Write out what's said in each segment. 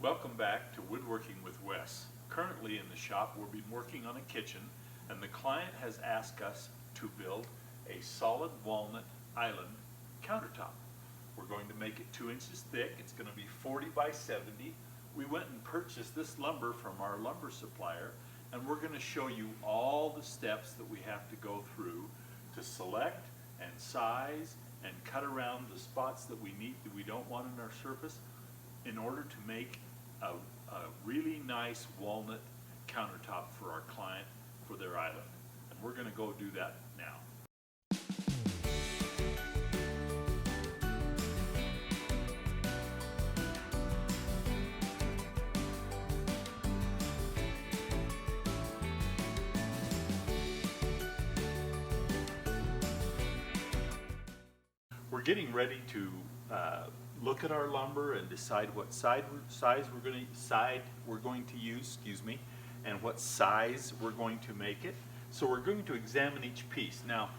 Welcome back to Woodworking with Wes. Currently in the shop we'll be working on a kitchen, and the client has asked us to build a solid walnut island countertop. We're going to make it 2 inches thick. It's going to be 40 by 70. We went and purchased this lumber from our lumber supplier, and we're going to show you all the steps that we have to go through to select and size and cut around the spots that we don't want in our surface in order to make a really nice walnut countertop for our client for their island. And we're going to go do that now. We're getting ready to look at our lumber and decide what size we're going to use, and what size we're going to make it. So we're going to examine each piece. Now,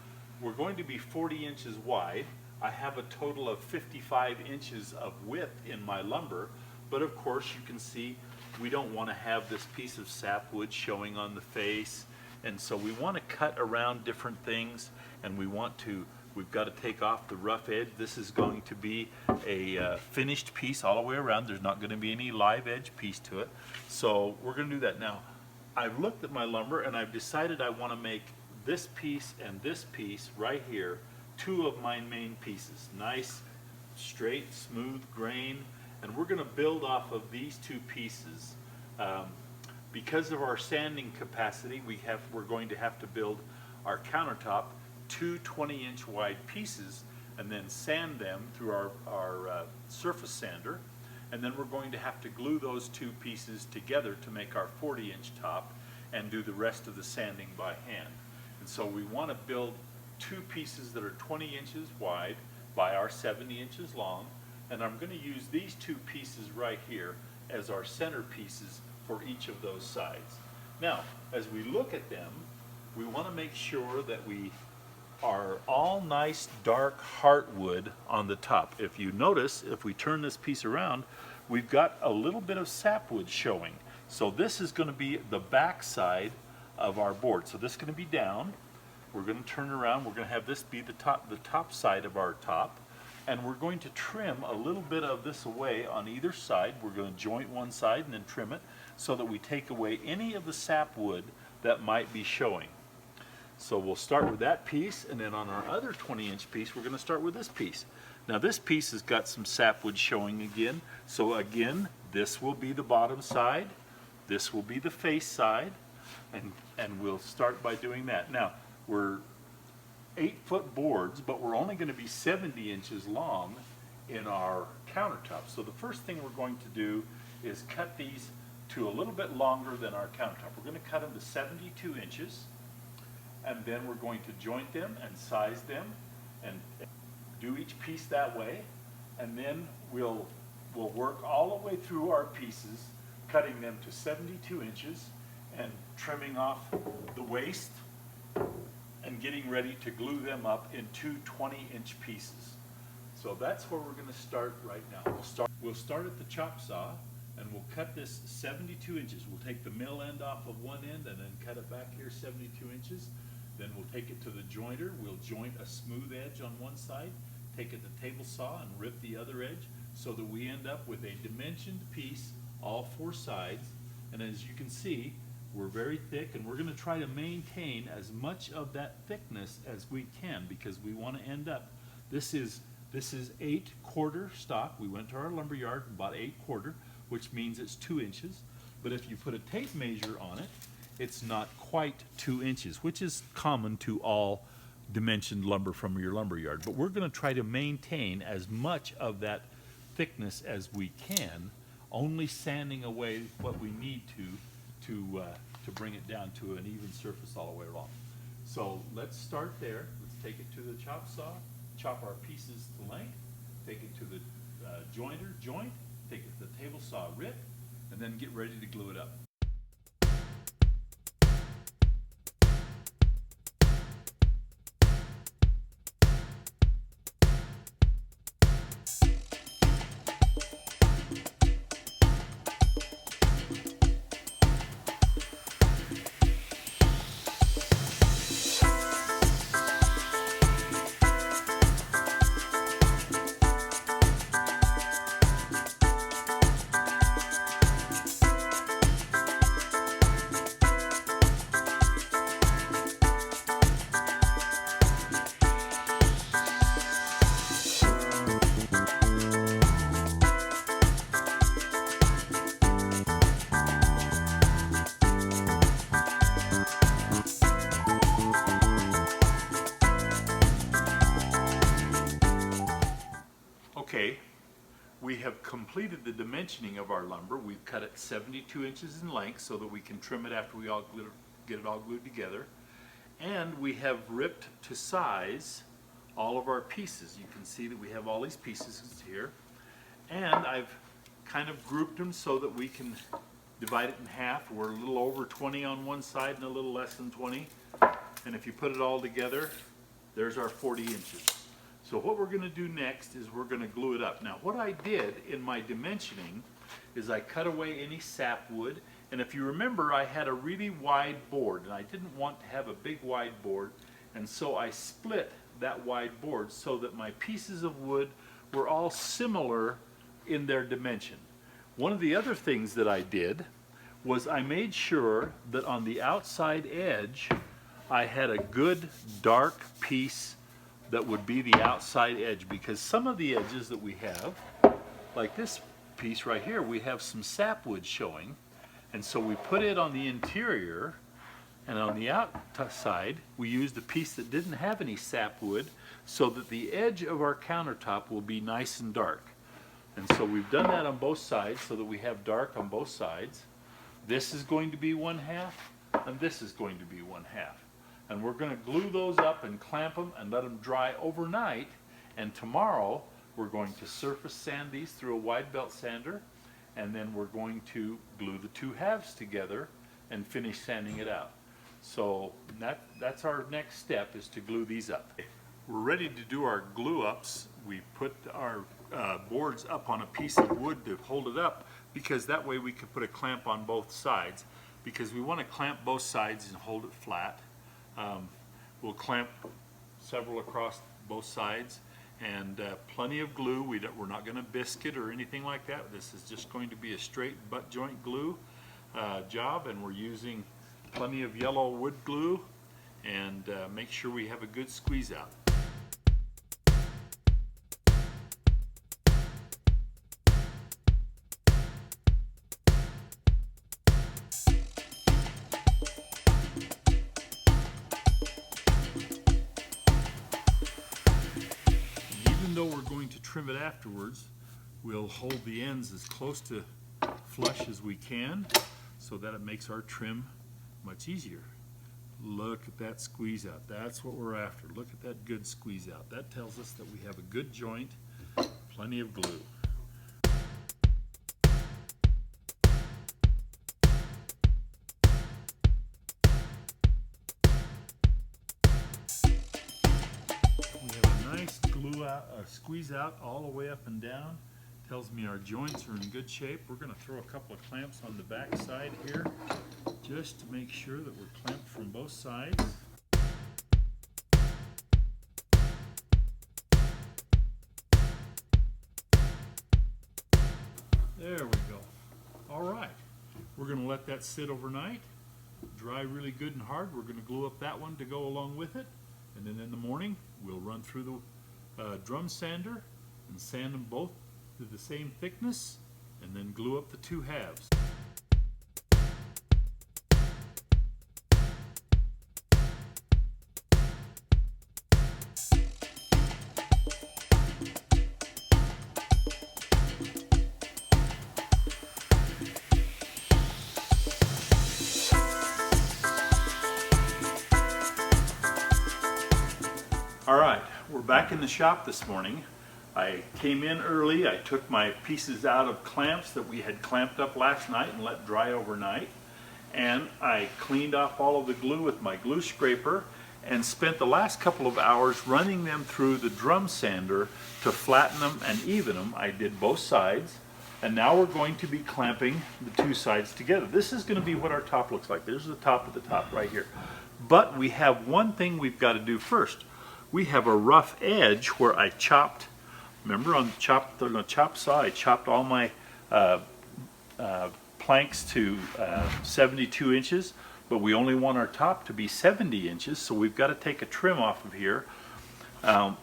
we're going to be 40 inches wide. I have a total of 55 inches of width in my lumber, but of course you can see we don't want to have this piece of sapwood showing on the face, and so we want to cut around different things, and we've got to take off the rough edge. This is going to be a finished piece all the way around. There's not going to be any live edge piece to it. So we're going to do that. Now, I've looked at my lumber and I've decided I want to make this piece and this piece right here two of my main pieces. Nice, straight, smooth grain. And we're going to build off of these two pieces. Because of our sanding capacity, we're going to have to build our countertop two 20-inch wide pieces and then sand them through our surface sander, and then we're going to have to glue those two pieces together to make our 40-inch top and do the rest of the sanding by hand. And so we want to build two pieces that are 20 inches wide by our 70 inches long, and I'm going to use these two pieces right here as our center pieces for each of those sides. Now, as we look at them, we want to make sure that we are all nice dark heartwood on the top. If you notice, if we turn this piece around, we've got a little bit of sapwood showing. So this is going to be the back side of our board. So this is going to be down. We're going to turn around. We're going to have this be the top side of our top. And we're going to trim a little bit of this away on either side. We're going to joint one side and then trim it so that we take away any of the sapwood that might be showing. So we'll start with that piece, and then on our other 20-inch piece, we're going to start with this piece. Now this piece has got some sapwood showing again. So again, this will be the bottom side, this will be the face side, and we'll start by doing that. Now, we're 8-foot boards, but we're only going to be 70 inches long in our countertop. So the first thing we're going to do is cut these to a little bit longer than our countertop. We're going to cut them to 72 inches. And then we're going to joint them and size them and do each piece that way. And then we'll work all the way through our pieces, cutting them to 72 inches and trimming off the waist and getting ready to glue them up in two 20-inch pieces. So that's where we're going to start right now. We'll start at the chop saw, and we'll cut this 72 inches. We'll take the mill end off of one end and then cut it back here 72 inches. Then we'll take it to the jointer. We'll joint a smooth edge on one side, take it to table saw and rip the other edge so that we end up with a dimensioned piece, all four sides. And as you can see, we're very thick, and we're going to try to maintain as much of that thickness as we can, because we want to end up, this is 8-quarter stock. We went to our lumber yard and bought 8-quarter, which means it's 2 inches. But if you put a tape measure on it, it's not quite 2 inches, which is common to all dimensioned lumber from your lumber yard. But we're going to try to maintain as much of that thickness as we can, only sanding away what we need to bring it down to an even surface all the way along. So let's start there. Let's take it to the chop saw, chop our pieces to length, take it to the jointer, joint, take it to the table saw, rip, and then get ready to glue it up. completed the dimensioning of our lumber. We've cut it 72 inches in length so that we can trim it after we get it all glued together. And we have ripped to size all of our pieces. You can see that we have all these pieces here. And I've kind of grouped them so that we can divide it in half. We're a little over 20 on one side and a little less than 20. And if you put it all together, there's our 40 inches. So what we're going to do next is we're going to glue it up. Now what I did in my dimensioning is I cut away any sapwood, and if you remember I had a really wide board and I didn't want to have a big wide board, and so I split that wide board so that my pieces of wood were all similar in their dimension. One of the other things that I did was I made sure that on the outside edge I had a good dark piece that would be the outside edge, because some of the edges that we have, like this piece right here, we have some sapwood showing, and so we put it on the interior, and on the outside we used a piece that didn't have any sapwood so that the edge of our countertop will be nice and dark. And so we've done that on both sides so that we have dark on both sides. This is going to be one half and this is going to be one half. And we're going to glue those up and clamp them and let them dry overnight. And tomorrow we're going to surface sand these through a wide belt sander, and then we're going to glue the two halves together and finish sanding it out. So that's our next step, is to glue these up. We're ready to do our glue ups. We put our boards up on a piece of wood to hold it up, because that way we can put a clamp on both sides, because we want to clamp both sides and hold it flat. We'll clamp several across both sides, and plenty of glue. We're not going to biscuit or anything like that. This is just going to be a straight butt joint glue job, and we're using plenty of yellow wood glue, and make sure we have a good squeeze out. Though we're going to trim it afterwards, we'll hold the ends as close to flush as we can so that it makes our trim much easier. Look at that squeeze out. That's what we're after. Look at that good squeeze out. That tells us that we have a good joint, plenty of glue. Squeeze out all the way up and down. Tells me our joints are in good shape. We're going to throw a couple of clamps on the back side here just to make sure that we're clamped from both sides. There we go. All right. We're going to let that sit overnight, dry really good and hard. We're going to glue up that one to go along with it, and then in the morning we'll run through the drum sander and sand them both to the same thickness, and then glue up the two halves. All right, we're back in the shop this morning. I came in early. I took my pieces out of clamps that we had clamped up last night and let dry overnight. And I cleaned off all of the glue with my glue scraper and spent the last couple of hours running them through the drum sander to flatten them and even them. I did both sides. And now we're going to be clamping the two sides together. This is going to be what our top looks like. There's the top of the top right here. But we have one thing we've got to do first. We have a rough edge where I chopped, remember on the chop saw, I chopped all my planks to 72 inches, but we only want our top to be 70 inches, so we've got to take a trim off of here. Now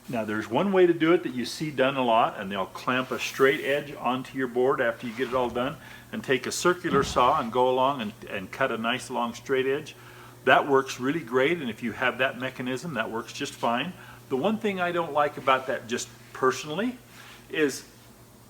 there's one way to do it that you see done a lot, and they'll clamp a straight edge onto your board after you get it all done, and take a circular saw and go along and cut a nice long straight edge. That works really great, and if you have that mechanism, that works just fine. The one thing I don't like about that, just personally, is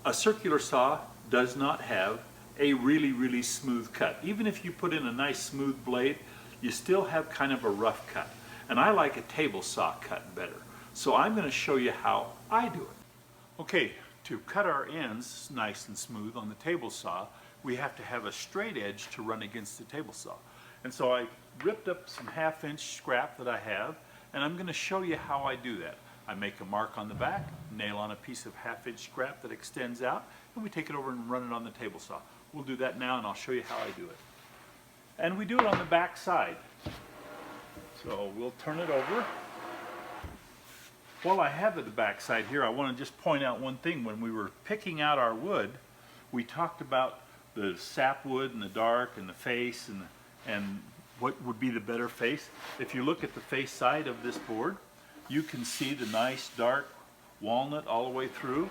A circular saw does not have a really smooth cut. Even if you put in a nice smooth blade, you still have kind of a rough cut. And I like a table saw cut better. So I'm going to show you how I do it. Okay, to cut our ends nice and smooth on the table saw, we have to have a straight edge to run against the table saw. And so I ripped up some 1/2 inch scrap that I have, and I'm going to show you how I do that. I make a mark on the back, nail on a piece of 1/2 inch scrap that extends out, and we take it over and run it on the table saw. We'll do that now, and I'll show you how I do it. And we do it on the back side. So we'll turn it over. While I have it the back side here, I want to just point out one thing. When we were picking out our wood, we talked about the sapwood and the dark and the face and what would be the better face. If you look at the face side of this board, you can see the nice dark walnut all the way through.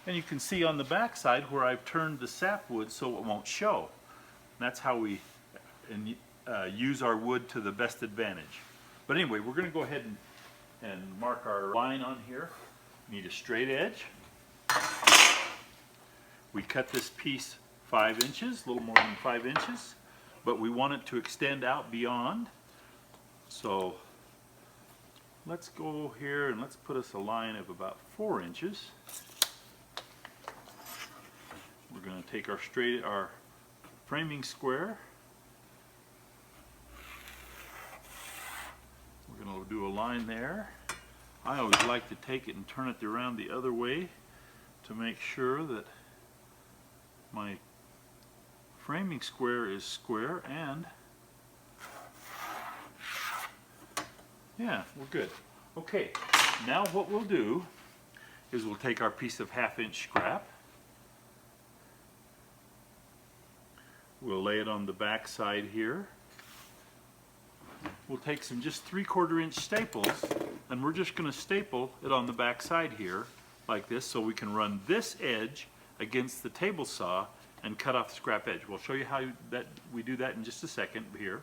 And you can see on the back side where I've turned the sapwood so it won't show. And that's how we use our wood to the best advantage. But anyway, we're going to go ahead and mark our line on here. We need a straight edge. We cut this piece 5 inches, a little more than 5 inches, but we want it to extend out beyond. So let's go here and let's put us a line of about 4 inches. We're going to take our framing square. We're going to do a line there. I always like to take it and turn it around the other way to make sure that my framing square is square, and yeah, we're good. Okay, now what we'll do is we'll take our piece of 1/2 inch scrap. We'll lay it on the back side here. We'll take some just 3/4 inch staples, and we're just going to staple it on the back side here like this, so we can run this edge against the table saw and cut off the scrap edge. We'll show you how we do that in just a second here.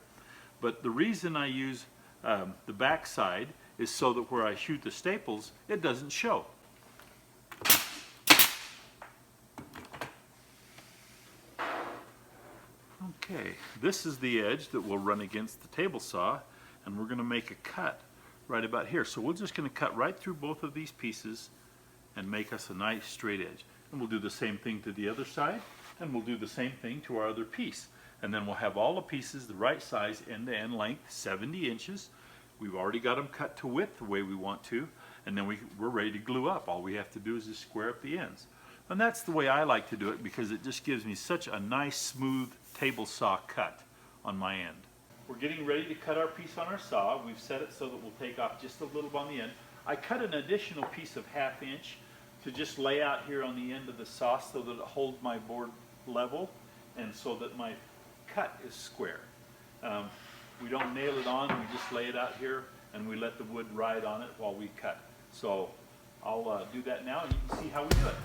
But the reason I use the back side is so that where I shoot the staples, it doesn't show. Okay, this is the edge that will run against the table saw, and we're going to make a cut right about here. So we're just going to cut right through both of these pieces and make us a nice straight edge. And we'll do the same thing to the other side, and we'll do the same thing to our other piece. And then we'll have all the pieces the right size, end-to-end length, 70 inches. We've already got them cut to width the way we want to, and then we're ready to glue up. All we have to do is just square up the ends. And that's the way I like to do it, because it just gives me such a nice smooth table saw cut on my end. We're getting ready to cut our piece on our saw. We've set it so that we'll take off just a little on the end. I cut an additional piece of 1/2 inch to just lay out here on the end of the saw so that it holds my board level and so that my cut is square. We don't nail it on, we just lay it out here and we let the wood ride on it while we cut. So I'll do that now, and you can see how we do it.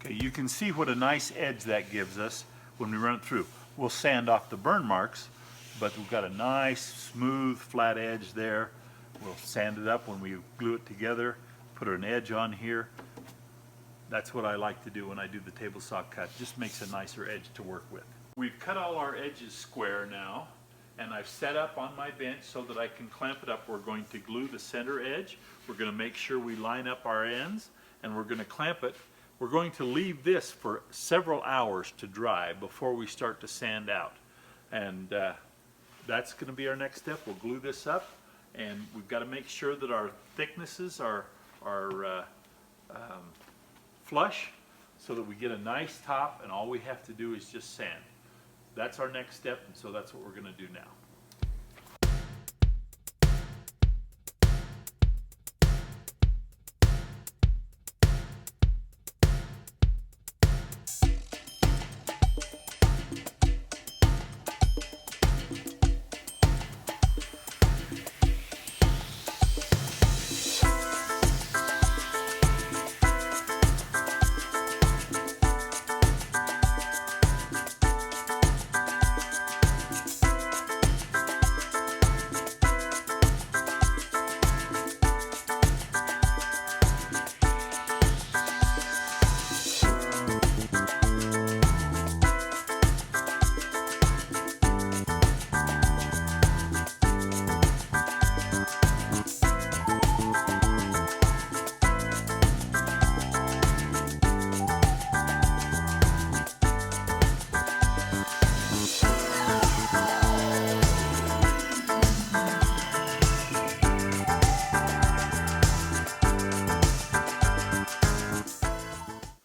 Okay, you can see what a nice edge that gives us when we run it through. We'll sand off the burn marks, but we've got a nice, smooth, flat edge there. We'll sand it up when we glue it together, put an edge on here. That's what I like to do when I do the table saw cut. Just makes a nicer edge to work with. We've cut all our edges square now, and I've set up on my bench so that I can clamp it up. We're going to glue the center edge. We're going to make sure we line up our ends, and we're going to clamp it. We're going to leave this for several hours to dry before we start to sand out. And that's going to be our next step. We'll glue this up, and we've got to make sure that our thicknesses are flush so that we get a nice top, and all we have to do is just sand. That's our next step, and so that's what we're going to do now.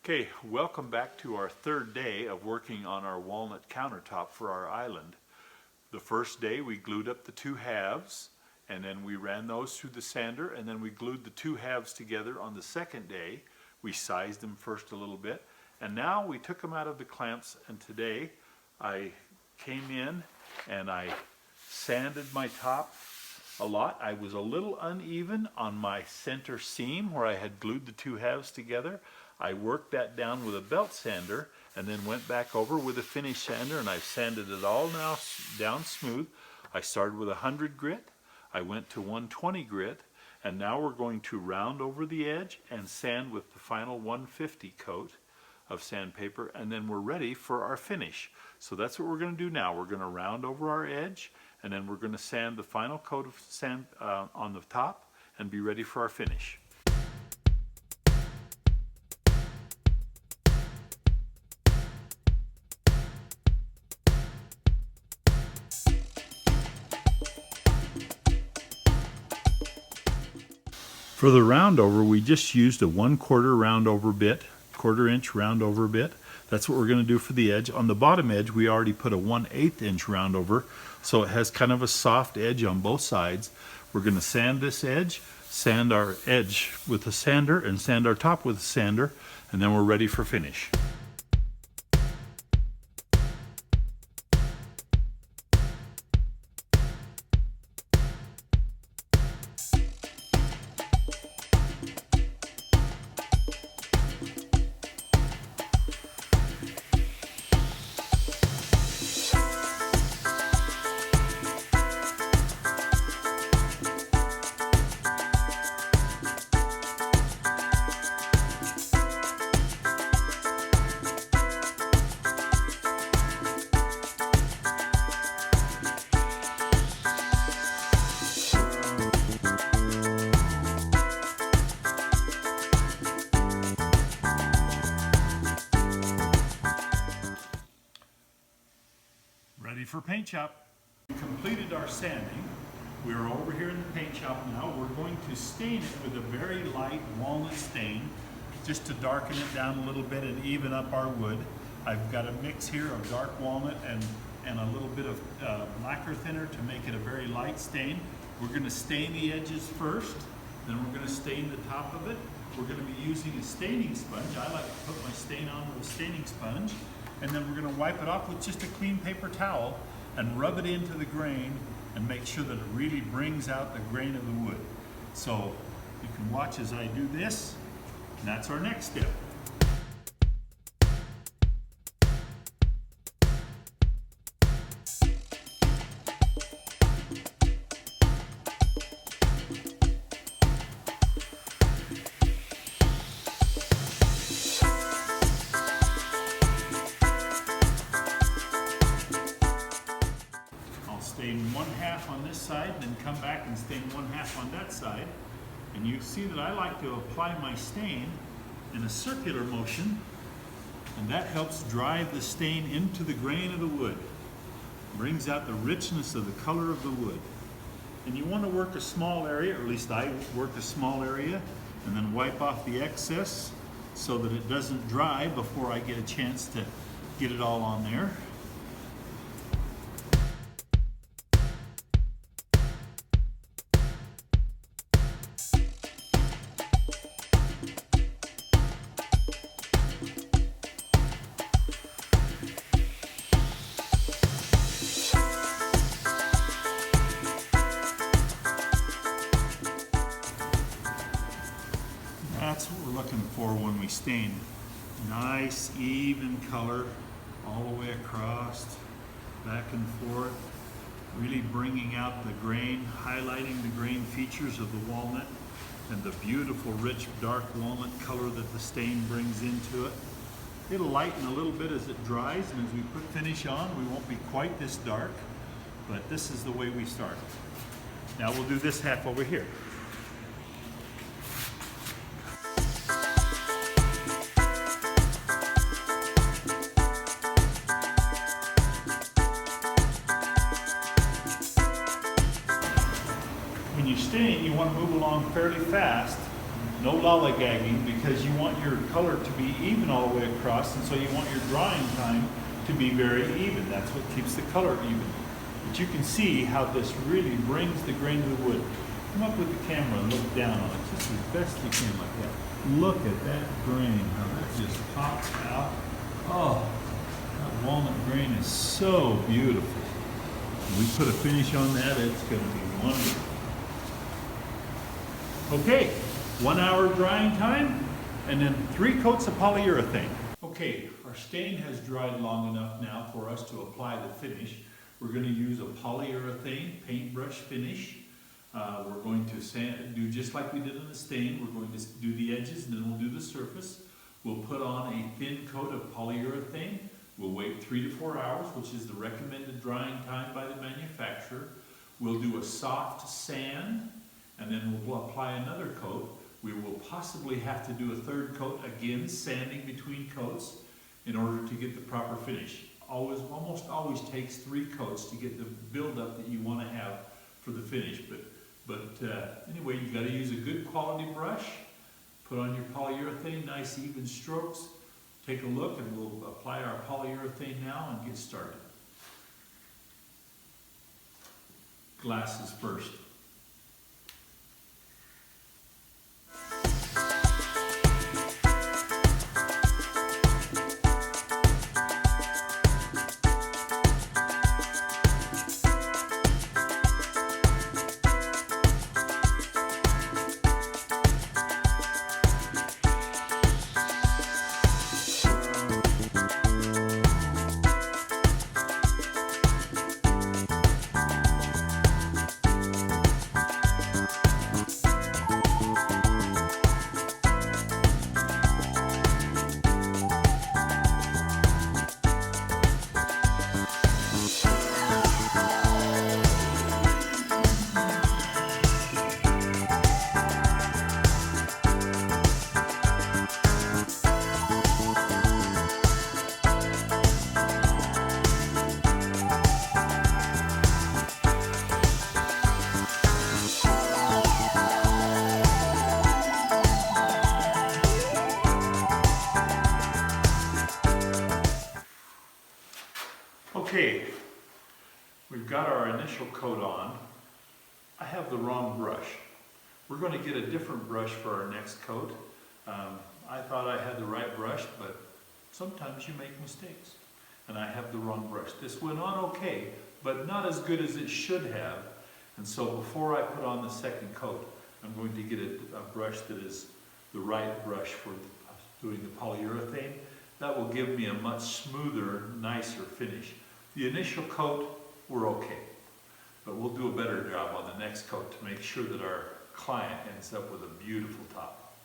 Okay, welcome back to our third day of working on our walnut countertop for our island. The first day we glued up the two halves, and then we ran those through the sander, and then we glued the two halves together on the second day. We sized them first a little bit, and now we took them out of the clamps, and today I came in and I sanded my top a lot. I was a little uneven on my center seam where I had glued the two halves together. I worked that down with a belt sander and then went back over with a finish sander, and I've sanded it all now down smooth. I started with 100 grit, I went to 120 grit, and now we're going to round over the edge and sand with the final 150 coat of sandpaper, and then we're ready for our finish. So that's what we're going to do now. We're going to round over our edge, and then we're going to sand the final coat of sand on the top and be ready for our finish. For the round over, we just used a 1/4 round over bit, 1/4 inch round over bit. That's what we're going to do for the edge. On the bottom edge, we already put a 1/8 inch round over, so it has kind of a soft edge on both sides. We're going to sand this edge, sand our edge with a sander, and sand our top with a sander, and then we're ready for finish. Ready for paint shop. We completed our sanding. We are over here in the paint shop now. We're going to stain it with a very light walnut stain just to darken it down a little bit and even up our wood. I've got a mix here of dark walnut and a little bit of lacquer thinner to make it a very light stain. We're going to stain the edges first, then we're going to stain the top of it. We're going to be using a staining sponge. I like to put my stain on with a staining sponge. And then we're going to wipe it off with just a clean paper towel and rub it into the grain and make sure that it really brings out the grain of the wood. So you can watch as I do this, and that's our next step. Stain 1/2 on this side, then come back and stain 1/2 on that side. And you see that I like to apply my stain in a circular motion, and that helps drive the stain into the grain of the wood. Brings out the richness of the color of the wood. And you want to work a small area, or at least I work a small area, and then wipe off the excess so that it doesn't dry before I get a chance to get it all on there. That's what we're looking for when we stain. Nice, even color all the way across, back and forth, really bringing out the grain, highlighting the grain features of the walnut and the beautiful, rich, dark walnut color that the stain brings into it. It'll lighten a little bit as it dries, and as we put finish on, we won't be quite this dark, but this is the way we start. Now we'll do this half over here. When you stain, you want to move along fairly fast no lollygagging, because you want your color to be even all the way across, and so you want your drying time to be very even. That's what keeps the color even. But you can see how this really brings the grain to the wood. Come up with the camera and look down on it just as best you can like that. Look at that grain, how that just pops out. Oh, that walnut grain is so beautiful. When we put a finish on that, it's going to be wonderful. Okay, 1 hour drying time, and then 3 coats of polyurethane. Okay, our stain has dried long enough now for us to apply the finish. We're going to use a polyurethane paintbrush finish. We're going to do just like we did on the stain. We're going to do the edges and then we'll do the surface. We'll put on a thin coat of polyurethane. We'll wait 3 to 4 hours, which is the recommended drying time by the manufacturer. We'll do a soft sand, and then we'll apply another coat. We will possibly have to do a 3rd coat, again sanding between coats, in order to get the proper finish. Almost always takes 3 coats to get the buildup that you want to have for the finish. But anyway, you've got to use a good quality brush. Put on your polyurethane, nice even strokes. Take a look, and we'll apply our polyurethane now and get started. Glasses first. Okay, we've got our initial coat on. I have the wrong brush. We're going to get a different brush for our next coat. I thought I had the right brush, but sometimes you make mistakes. And I have the wrong brush. This went on okay, but not as good as it should have. And so before I put on the 2nd coat, I'm going to get a brush that is the right brush for doing the polyurethane. That will give me a much smoother, nicer finish. The initial coat, we're okay, but we'll do a better job on the next coat to make sure that our client ends up with a beautiful top.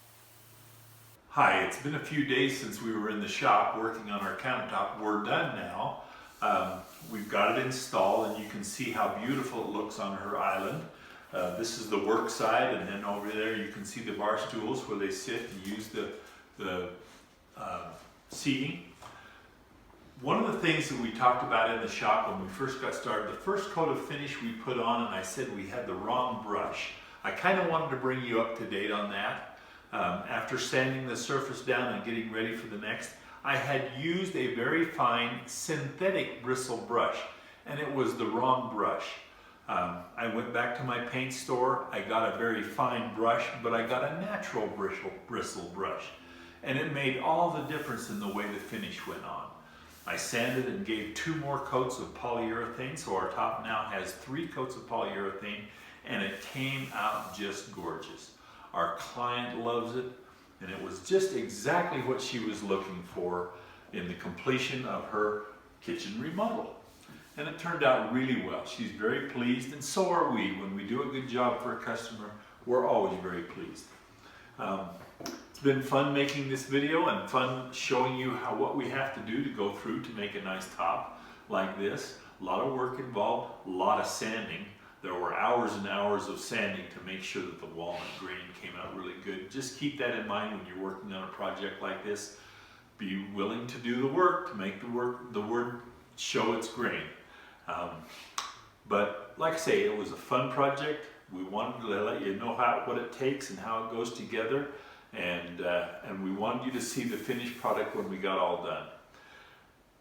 Hi, it's been a few days since we were in the shop working on our countertop. We're done now. We've got it installed, and you can see how beautiful it looks on her island. This is the work side, and then over there you can see the bar stools where they sit and use the seating. One of the things that we talked about in the shop when we first got started, the first coat of finish we put on, and I said we had the wrong brush. I kind of wanted to bring you up to date on that. After sanding the surface down and getting ready for the next, I had used a very fine synthetic bristle brush, and it was the wrong brush. I went back to my paint store, I got a very fine brush, but I got a natural bristle brush. And it made all the difference in the way the finish went on. I sanded and gave 2 more coats of polyurethane, so our top now has 3 coats of polyurethane, and it came out just gorgeous. Our client loves it, and it was just exactly what she was looking for in the completion of her kitchen remodel. And it turned out really well. She's very pleased, and so are we. When we do a good job for a customer, we're always very pleased. It's been fun making this video and fun showing you what we have to do to go through to make a nice top like this. A lot of work involved, a lot of sanding. There were hours and hours of sanding to make sure that the walnut grain came out really good. Just keep that in mind when you're working on a project like this. Be willing to do the work to make the wood show its grain. But like I say, it was a fun project, We wanted to let you know what it takes and how it goes together, and we wanted you to see the finished product when we got all done.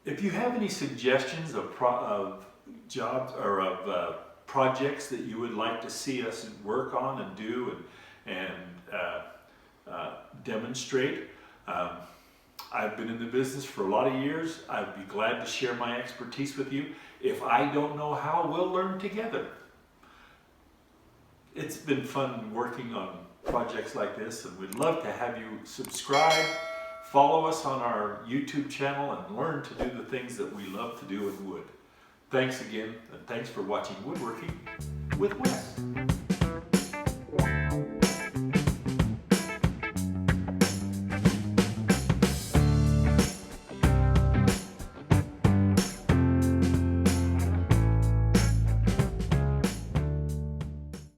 If you have any suggestions of jobs or of projects that you would like to see us work on and do and demonstrate, I've been in the business for a lot of years. I'd be glad to share my expertise with you. If I don't know how, we'll learn together. It's been fun working on projects like this, and we'd love to have you subscribe, follow us on our YouTube channel, and learn to do the things that we love to do in wood. Thanks again, and thanks for watching Woodworking with Wes.